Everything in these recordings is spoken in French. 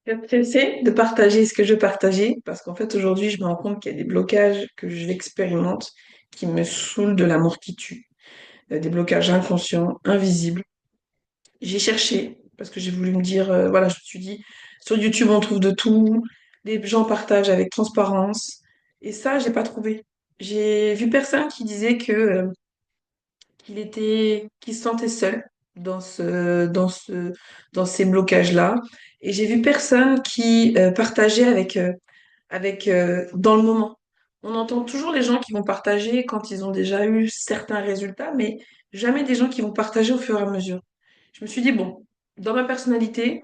Très stressée de partager ce que je partageais parce qu'en fait aujourd'hui je me rends compte qu'il y a des blocages que j'expérimente qui me saoulent de l'amour qui tue. Des blocages inconscients, invisibles. J'ai cherché parce que j'ai voulu me dire, voilà, je me suis dit, sur YouTube on trouve de tout, les gens partagent avec transparence et ça j'ai pas trouvé. J'ai vu personne qui disait qu'il se sentait seul dans ces blocages-là. Et j'ai vu personne qui partageait dans le moment. On entend toujours les gens qui vont partager quand ils ont déjà eu certains résultats, mais jamais des gens qui vont partager au fur et à mesure. Je me suis dit, bon, dans ma personnalité,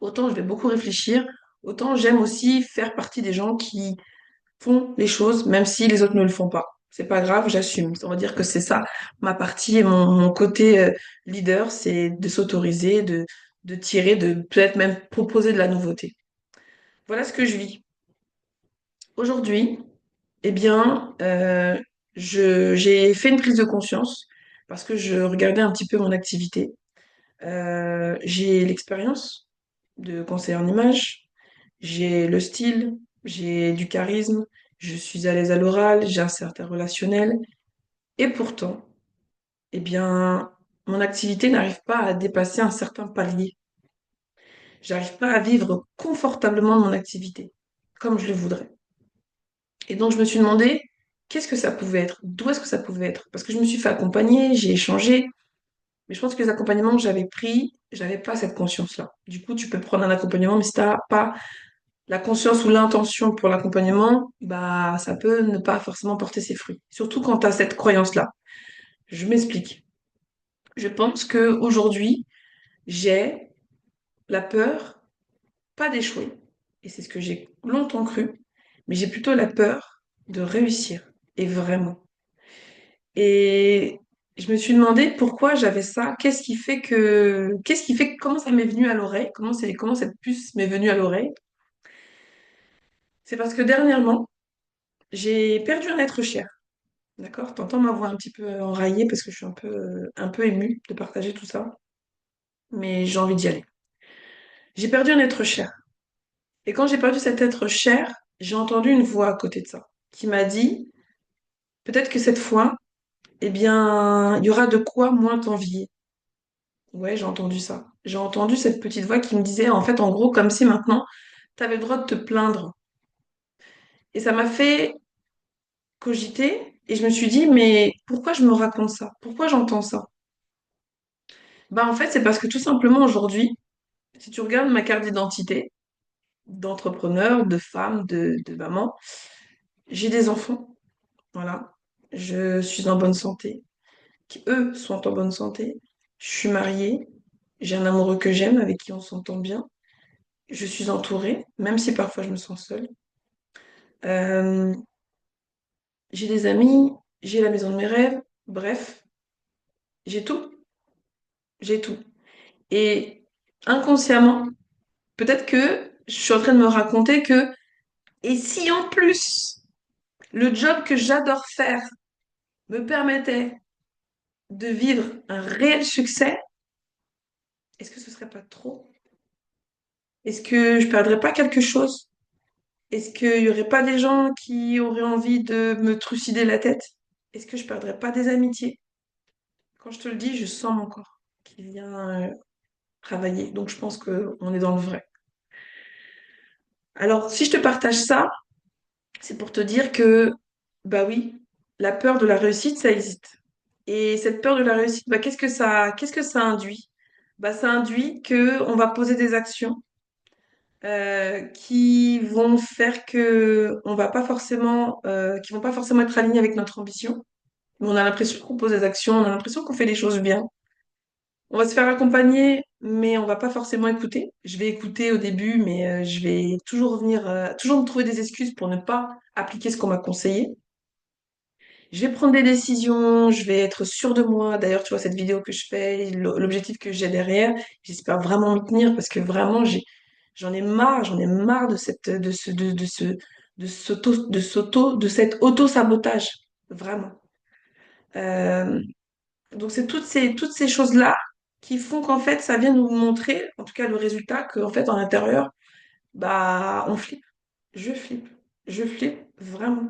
autant je vais beaucoup réfléchir, autant j'aime aussi faire partie des gens qui font les choses, même si les autres ne le font pas. C'est pas grave, j'assume. On va dire que c'est ça, ma partie et mon côté leader, c'est de s'autoriser, de tirer, de peut-être même proposer de la nouveauté. Voilà ce que je vis. Aujourd'hui, eh bien, j'ai fait une prise de conscience parce que je regardais un petit peu mon activité. J'ai l'expérience de conseiller en image, j'ai le style, j'ai du charisme, je suis à l'aise à l'oral, j'ai un certain relationnel. Et pourtant, eh bien, mon activité n'arrive pas à dépasser un certain palier. J'arrive pas à vivre confortablement de mon activité, comme je le voudrais. Et donc, je me suis demandé, qu'est-ce que ça pouvait être? D'où est-ce que ça pouvait être? Parce que je me suis fait accompagner, j'ai échangé, mais je pense que les accompagnements que j'avais pris, j'avais pas cette conscience-là. Du coup, tu peux prendre un accompagnement, mais si t'as pas la conscience ou l'intention pour l'accompagnement, bah, ça peut ne pas forcément porter ses fruits. Surtout quand tu as cette croyance-là. Je m'explique. Je pense que aujourd'hui, j'ai la peur, pas d'échouer. Et c'est ce que j'ai longtemps cru, mais j'ai plutôt la peur de réussir. Et vraiment. Et je me suis demandé pourquoi j'avais ça, qu'est-ce qui fait, comment ça m'est venu à l'oreille, comment cette puce m'est venue à l'oreille. C'est parce que dernièrement, j'ai perdu un être cher. D'accord? T'entends ma voix un petit peu enraillée parce que je suis un peu émue de partager tout ça, mais j'ai envie d'y aller. J'ai perdu un être cher. Et quand j'ai perdu cet être cher, j'ai entendu une voix à côté de ça qui m'a dit, peut-être que cette fois, eh bien, il y aura de quoi moins t'envier. Ouais, j'ai entendu ça. J'ai entendu cette petite voix qui me disait, en fait, en gros, comme si maintenant, t'avais le droit de te plaindre. Et ça m'a fait cogiter et je me suis dit, mais pourquoi je me raconte ça? Pourquoi j'entends ça? Bah, en fait, c'est parce que tout simplement aujourd'hui, si tu regardes ma carte d'identité d'entrepreneur, de femme, de maman, j'ai des enfants, voilà. Je suis en bonne santé, qui eux sont en bonne santé. Je suis mariée, j'ai un amoureux que j'aime, avec qui on s'entend bien. Je suis entourée, même si parfois je me sens seule. Euh, j'ai des amis, j'ai la maison de mes rêves, bref, j'ai tout, j'ai tout. Et inconsciemment, peut-être que je suis en train de me raconter que, et si en plus le job que j'adore faire me permettait de vivre un réel succès, est-ce que ce serait pas trop? Est-ce que je perdrais pas quelque chose? Est-ce qu'il y aurait pas des gens qui auraient envie de me trucider la tête? Est-ce que je perdrais pas des amitiés? Quand je te le dis, je sens mon corps qui vient travailler. Donc je pense qu'on est dans le vrai. Alors, si je te partage ça, c'est pour te dire que, bah oui, la peur de la réussite, ça existe. Et cette peur de la réussite, bah, qu'est-ce que ça induit? Bah, ça induit que on va poser des actions qui vont faire que on va pas forcément, qui vont pas forcément être alignées avec notre ambition. Mais on a l'impression qu'on pose des actions, on a l'impression qu'on fait les choses bien. On va se faire accompagner, mais on va pas forcément écouter. Je vais écouter au début, mais je vais toujours revenir, toujours me trouver des excuses pour ne pas appliquer ce qu'on m'a conseillé. Je vais prendre des décisions, je vais être sûre de moi. D'ailleurs, tu vois, cette vidéo que je fais, l'objectif que j'ai derrière, j'espère vraiment m'y tenir parce que vraiment, j'en ai marre de de cet auto-sabotage. Vraiment. Euh, donc, c'est toutes ces choses-là qui font qu'en fait, ça vient nous montrer, en tout cas, le résultat, qu'en fait, en l'intérieur, bah, on flippe. Je flippe. Je flippe vraiment.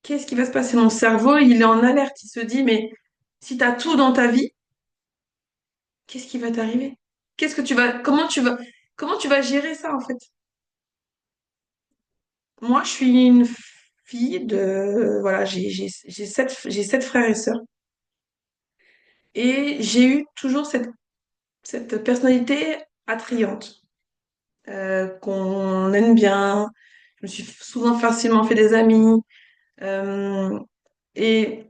Qu'est-ce qui va se passer? Mon cerveau, il est en alerte. Il se dit, mais si tu as tout dans ta vie, qu'est-ce qui va t'arriver? Comment tu vas gérer ça, en fait? Moi, je suis une fille de, voilà, j'ai sept frères et sœurs. Et j'ai eu toujours cette personnalité attrayante, qu'on aime bien. Je me suis souvent facilement fait des amis. Euh, et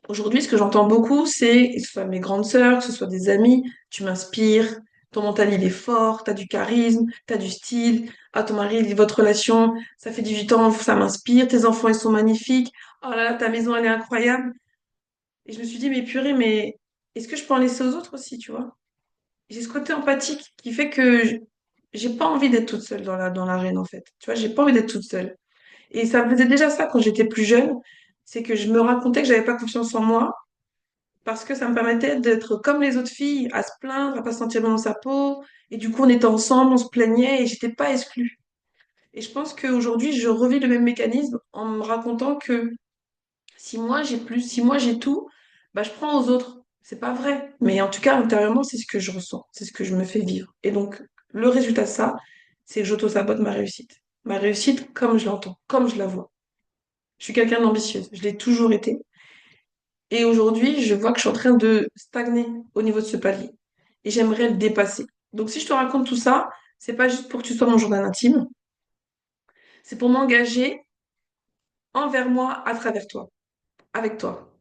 aujourd'hui, ce que j'entends beaucoup, c'est, que ce soit mes grandes sœurs, que ce soit des amis, tu m'inspires, ton mental, il est fort, t'as du charisme, t'as du style, ah, ton mari, votre relation, ça fait 18 ans, ça m'inspire, tes enfants, ils sont magnifiques, oh là là, ta maison, elle est incroyable. Et je me suis dit, mais purée, mais est-ce que je peux en laisser aux autres aussi, tu vois? J'ai ce côté empathique qui fait que j'ai pas envie d'être toute seule dans l'arène, en fait. Tu vois, j'ai pas envie d'être toute seule. Et ça me faisait déjà ça quand j'étais plus jeune, c'est que je me racontais que j'avais pas confiance en moi parce que ça me permettait d'être comme les autres filles, à se plaindre, à pas se sentir bien dans sa peau. Et du coup, on était ensemble, on se plaignait et j'étais pas exclue. Et je pense qu'aujourd'hui, je revis le même mécanisme en me racontant que si moi j'ai tout, bah je prends aux autres. C'est pas vrai. Mais en tout cas, intérieurement, c'est ce que je ressens, c'est ce que je me fais vivre. Et donc, le résultat de ça, c'est que j'auto-sabote ma réussite. Ma réussite comme je l'entends, comme je la vois. Je suis quelqu'un d'ambitieuse, je l'ai toujours été. Et aujourd'hui, je vois que je suis en train de stagner au niveau de ce palier. Et j'aimerais le dépasser. Donc, si je te raconte tout ça, c'est pas juste pour que tu sois mon journal intime, c'est pour m'engager envers moi, à travers toi, avec toi.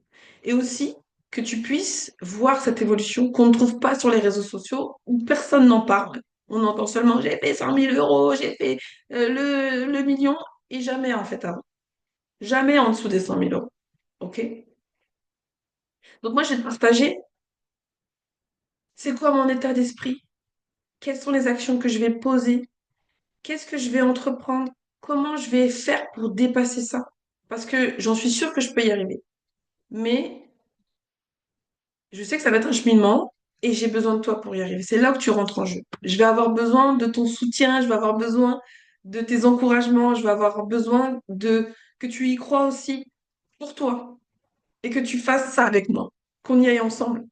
Et aussi que tu puisses voir cette évolution qu'on ne trouve pas sur les réseaux sociaux où personne n'en parle. On entend seulement j'ai fait 100 000 euros, j'ai fait le million et jamais en fait avant. Jamais en dessous des 100 000 euros. OK? Donc moi, je vais te partager c'est quoi mon état d'esprit, quelles sont les actions que je vais poser, qu'est-ce que je vais entreprendre, comment je vais faire pour dépasser ça. Parce que j'en suis sûre que je peux y arriver. Mais je sais que ça va être un cheminement et j'ai besoin de toi pour y arriver. C'est là que tu rentres en jeu. Je vais avoir besoin de ton soutien, je vais avoir besoin de tes encouragements, je vais avoir besoin de que tu y crois aussi pour toi et que tu fasses ça avec moi, qu'on y aille ensemble,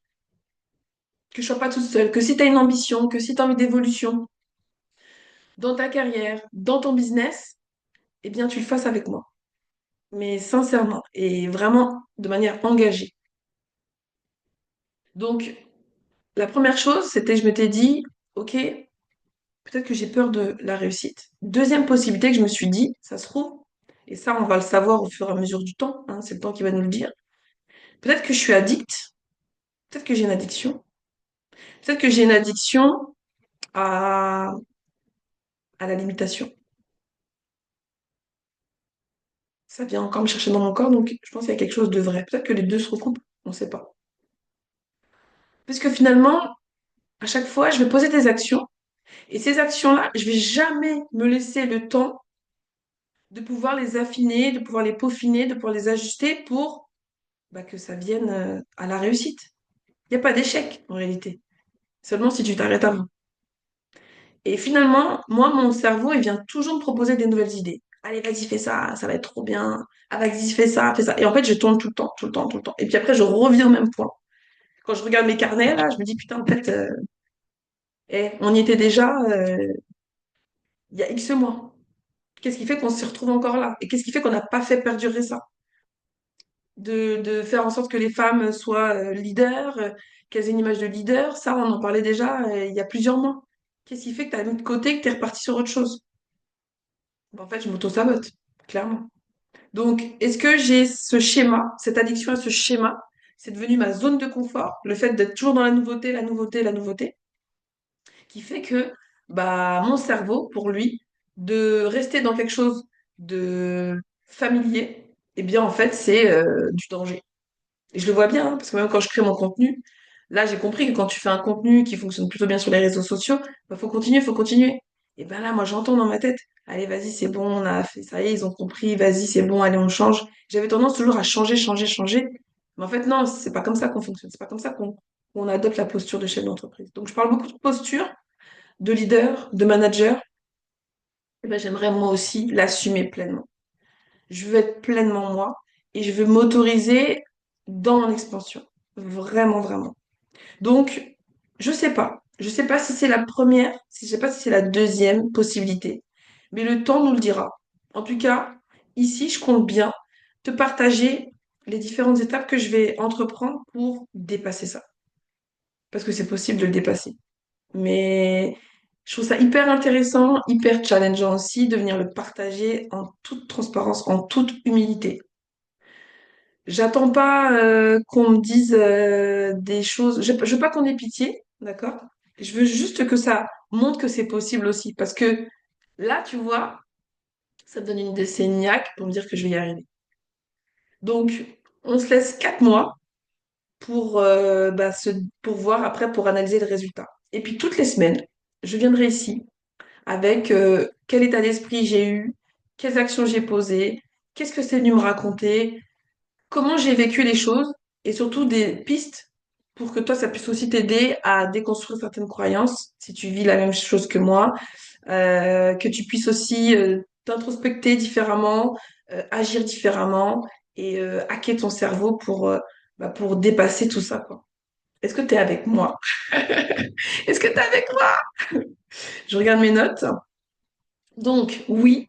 que je sois pas toute seule, que si tu as une ambition, que si tu as envie d'évolution dans ta carrière, dans ton business, eh bien tu le fasses avec moi. Mais sincèrement et vraiment de manière engagée. Donc, la première chose, c'était, je m'étais dit, OK, peut-être que j'ai peur de la réussite. Deuxième possibilité que je me suis dit, ça se trouve, et ça, on va le savoir au fur et à mesure du temps, hein, c'est le temps qui va nous le dire. Peut-être que je suis addict, peut-être que j'ai une addiction, peut-être que j'ai une addiction à, à la limitation. Ça vient encore me chercher dans mon corps, donc je pense qu'il y a quelque chose de vrai. Peut-être que les deux se recoupent, on ne sait pas. Puisque finalement, à chaque fois, je vais poser des actions, et ces actions-là, je vais jamais me laisser le temps de pouvoir les affiner, de pouvoir les peaufiner, de pouvoir les ajuster pour bah, que ça vienne à la réussite. Il n'y a pas d'échec en réalité, seulement si tu t'arrêtes avant. Et finalement, moi, mon cerveau, il vient toujours me proposer des nouvelles idées. Allez, vas-y, fais ça va être trop bien. Ah, vas-y, fais ça, fais ça. Et en fait, je tourne tout le temps, tout le temps, tout le temps. Et puis après, je reviens au même point. Quand je regarde mes carnets, là, je me dis, putain, en fait, on y était déjà il y a X mois. Qu'est-ce qui fait qu'on se retrouve encore là? Et qu'est-ce qui fait qu'on n'a pas fait perdurer ça? De faire en sorte que les femmes soient leaders, qu'elles aient une image de leader, ça, on en parlait déjà il y a plusieurs mois. Qu'est-ce qui fait que tu as mis de côté, que tu es reparti sur autre chose? Ben, en fait, je m'auto-sabote, clairement. Donc, est-ce que j'ai ce schéma, cette addiction à ce schéma? C'est devenu ma zone de confort, le fait d'être toujours dans la nouveauté, la nouveauté, la nouveauté, qui fait que bah, mon cerveau, pour lui, de rester dans quelque chose de familier, eh bien, en fait, c'est du danger. Et je le vois bien, hein, parce que même quand je crée mon contenu, là, j'ai compris que quand tu fais un contenu qui fonctionne plutôt bien sur les réseaux sociaux, bah, faut continuer, faut continuer. Et ben là, moi, j'entends dans ma tête, allez, vas-y, c'est bon, on a fait ça y est, ils ont compris, vas-y, c'est bon, allez, on change. J'avais tendance toujours à changer, changer, changer. Mais en fait, non, c'est pas comme ça qu'on fonctionne. C'est pas comme ça qu'on adopte la posture de chef d'entreprise. Donc, je parle beaucoup de posture, de leader, de manager. eh ben, j'aimerais moi aussi l'assumer pleinement. Je veux être pleinement moi et je veux m'autoriser dans mon expansion. Vraiment, vraiment. Donc, je sais pas. Je sais pas si c'est la première, je sais pas si c'est la deuxième possibilité. Mais le temps nous le dira. En tout cas, ici, je compte bien te partager les différentes étapes que je vais entreprendre pour dépasser ça. Parce que c'est possible de le dépasser. Mais je trouve ça hyper intéressant, hyper challengeant aussi de venir le partager en toute transparence, en toute humilité. J'attends pas qu'on me dise des choses. Je veux pas qu'on ait pitié, d'accord? Je veux juste que ça montre que c'est possible aussi. Parce que là, tu vois, ça me donne une de ces niaques pour me dire que je vais y arriver. Donc, on se laisse 4 mois pour, pour voir après, pour analyser le résultat. Et puis, toutes les semaines, je viendrai ici avec quel état d'esprit j'ai eu, quelles actions j'ai posées, qu'est-ce que c'est venu me raconter, comment j'ai vécu les choses et surtout des pistes pour que toi, ça puisse aussi t'aider à déconstruire certaines croyances si tu vis la même chose que moi, que tu puisses aussi t'introspecter différemment, agir différemment et hacker ton cerveau pour dépasser tout ça, quoi. Est-ce que tu es avec moi? Est-ce que tu es avec moi? Je regarde mes notes. Donc, oui,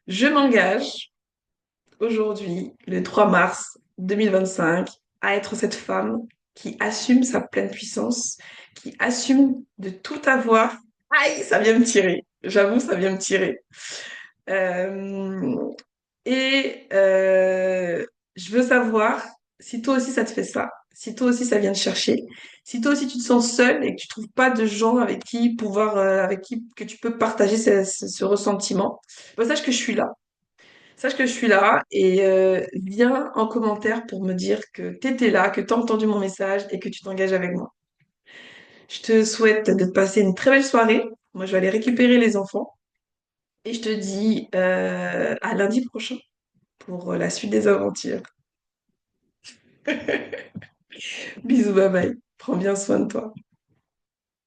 je m'engage aujourd'hui, le 3 mars 2025, à être cette femme qui assume sa pleine puissance, qui assume de tout avoir. Aïe, ça vient me tirer. J'avoue, ça vient me tirer. Euh, et je veux savoir si toi aussi ça te fait ça, si toi aussi ça vient te chercher, si toi aussi tu te sens seule et que tu trouves pas de gens avec qui que tu peux partager ce ressentiment, bah, sache que je suis là. Sache que je suis là et viens en commentaire pour me dire que tu étais là, que tu as entendu mon message et que tu t'engages avec moi. Je te souhaite de te passer une très belle soirée. Moi, je vais aller récupérer les enfants et je te dis à lundi prochain pour la suite des aventures. Bisous, bye bye. Prends bien soin de toi.